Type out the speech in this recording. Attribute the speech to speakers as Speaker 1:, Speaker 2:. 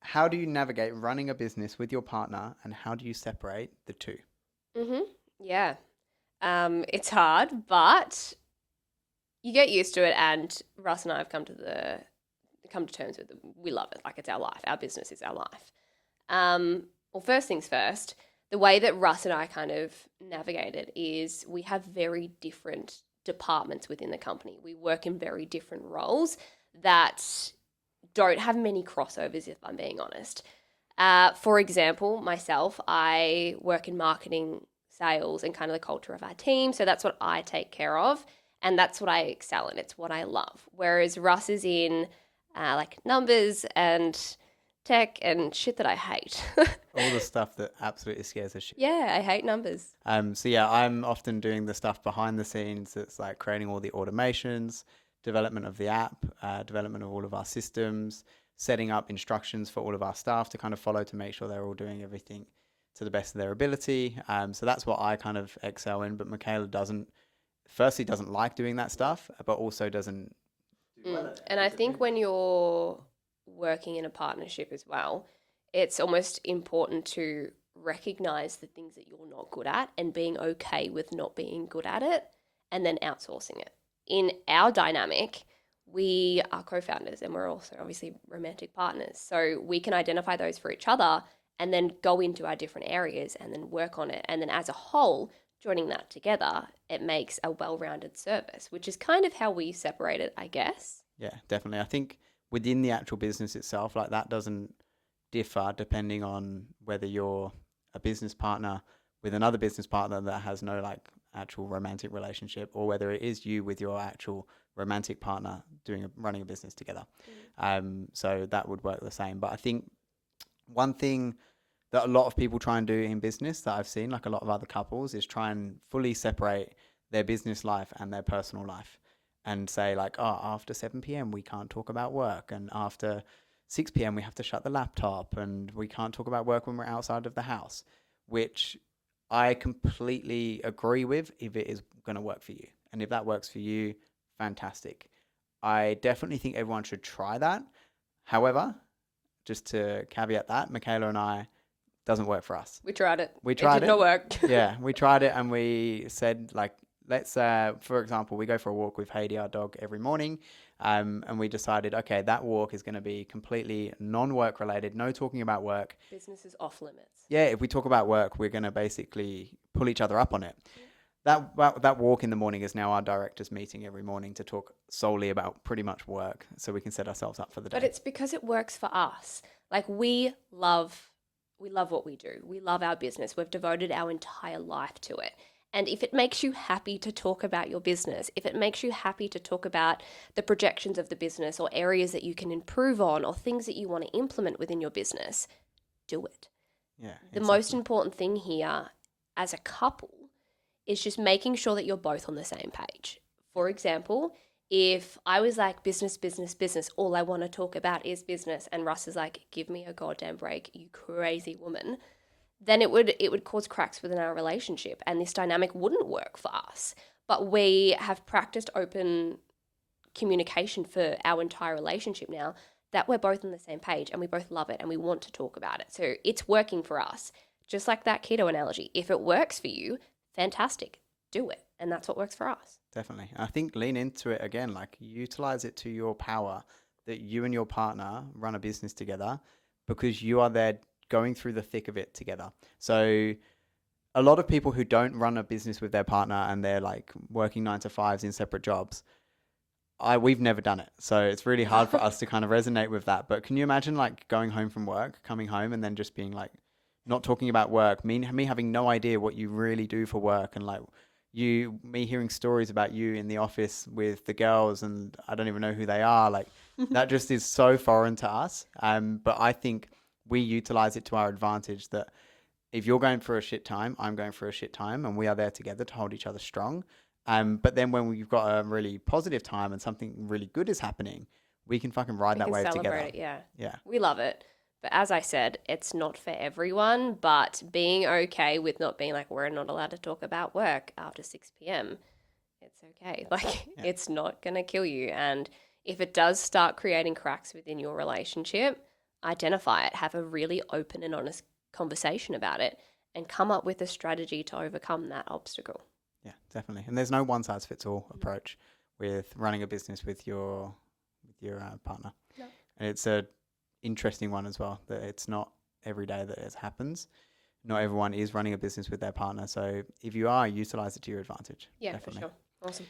Speaker 1: How do you navigate running a business with your partner, and how do you separate the two?
Speaker 2: Yeah. It's hard, but you get used to it, and Russ and I have come to terms with it. We love it. Like, it's our life. Our business is our life. Well, first things first, the way that Russ and I kind of navigate it is we have very different departments within the company. We work in very different roles that don't have many crossovers, if I'm being honest. For example, myself, I work in marketing, sales, and kind of the culture of our team. So that's what I take care of, and that's what I excel in. It's what I love. Whereas Russ is in like numbers and tech and shit that I hate.
Speaker 1: All the stuff that absolutely scares the shit.
Speaker 2: Yeah, I hate numbers.
Speaker 1: So yeah, I'm often doing the stuff behind the scenes. That's like creating all the automations, development of the app, development of all of our systems, setting up instructions for all of our staff to kind of follow to make sure they're all doing everything to the best of their ability. So that's what I kind of excel in. But Michaela doesn't like doing that stuff, but also doesn't do well at it.
Speaker 2: And I think when you're working in a partnership as well, it's almost important to recognize the things that you're not good at and being okay with not being good at it, and then outsourcing it. In our dynamic, we are co-founders and we're also obviously romantic partners. So we can identify those for each other and then go into our different areas and then work on it. And then as a whole, joining that together, it makes a well-rounded service, which is kind of how we separate it, I guess.
Speaker 1: Yeah, definitely. I think within the actual business itself, like, that doesn't differ depending on whether you're a business partner with another business partner that has no like actual romantic relationship, or whether it is you with your actual romantic partner running a business together. So that would work the same. But I think one thing that a lot of people try and do in business that I've seen, like a lot of other couples, is try and fully separate their business life and their personal life, and say like, oh, after 7 p.m. we can't talk about work, and after 6 p.m. we have to shut the laptop, and we can't talk about work when we're outside of the house, which I completely agree with if it is going to work for you. And if that works for you, fantastic. I definitely think everyone should try that. However, just to caveat that, Michaela and I, doesn't work for us.
Speaker 2: We tried it.
Speaker 1: We tried it.
Speaker 2: It did not work.
Speaker 1: Yeah, we tried it, and we said, like, let's, for example, we go for a walk with Haiti, our dog, every morning. And we decided, okay, that walk is going to be completely non-work related, no talking about work.
Speaker 2: Business is off limits.
Speaker 1: Yeah, if we talk about work, we're going to basically pull each other up on it. That walk in the morning is now our directors' meeting every morning to talk solely about pretty much work, so we can set ourselves up for the day.
Speaker 2: But it's because it works for us. Like, we love what we do. We love our business. We've devoted our entire life to it. And if it makes you happy to talk about your business, if it makes you happy to talk about the projections of the business or areas that you can improve on or things that you want to implement within your business, do it.
Speaker 1: Yeah.
Speaker 2: The most important thing here as a couple is just making sure that you're both on the same page. For example, if I was like, business, business, business, all I want to talk about is business, and Russ is like, give me a goddamn break, you crazy woman, then it would cause cracks within our relationship, and this dynamic wouldn't work for us. But we have practiced open communication for our entire relationship now, that we're both on the same page and we both love it and we want to talk about it. So it's working for us. Just like that keto analogy. If it works for you, fantastic, do it. And that's what works for us.
Speaker 1: Definitely. I think lean into it again, like utilize it to your power, that you and your partner run a business together, because you are there going through the thick of it together. So a lot of people who don't run a business with their partner and they're like working 9 to 5s in separate jobs, we've never done it. So it's really hard for us to kind of resonate with that. But can you imagine like going home from work, coming home and then just being like, not talking about work, me having no idea what you really do for work, and like me hearing stories about you in the office with the girls and I don't even know who they are. Like that just is so foreign to us. But I think we utilize it to our advantage, that if you're going through a shit time, I'm going through a shit time, and we are there together to hold each other strong. But then when we've got a really positive time and something really good is happening, we can fucking ride that wave together.
Speaker 2: It, yeah.
Speaker 1: Yeah.
Speaker 2: We love it. But as I said, it's not for everyone, but being okay with not being like, we're not allowed to talk about work after 6 p.m. it's okay. Like,
Speaker 1: Yeah.
Speaker 2: it's not going to kill you. And if it does start creating cracks within your relationship, identify it, have a really open and honest conversation about it, and come up with a strategy to overcome that obstacle.
Speaker 1: Yeah, definitely. And there's no one size fits all approach with running a business with your partner.
Speaker 2: No.
Speaker 1: And it's a interesting one as well, that it's not every day that it happens. Not everyone is running a business with their partner. So if you are, utilize it to your advantage.
Speaker 2: Yeah,
Speaker 1: definitely.
Speaker 2: for sure. Awesome.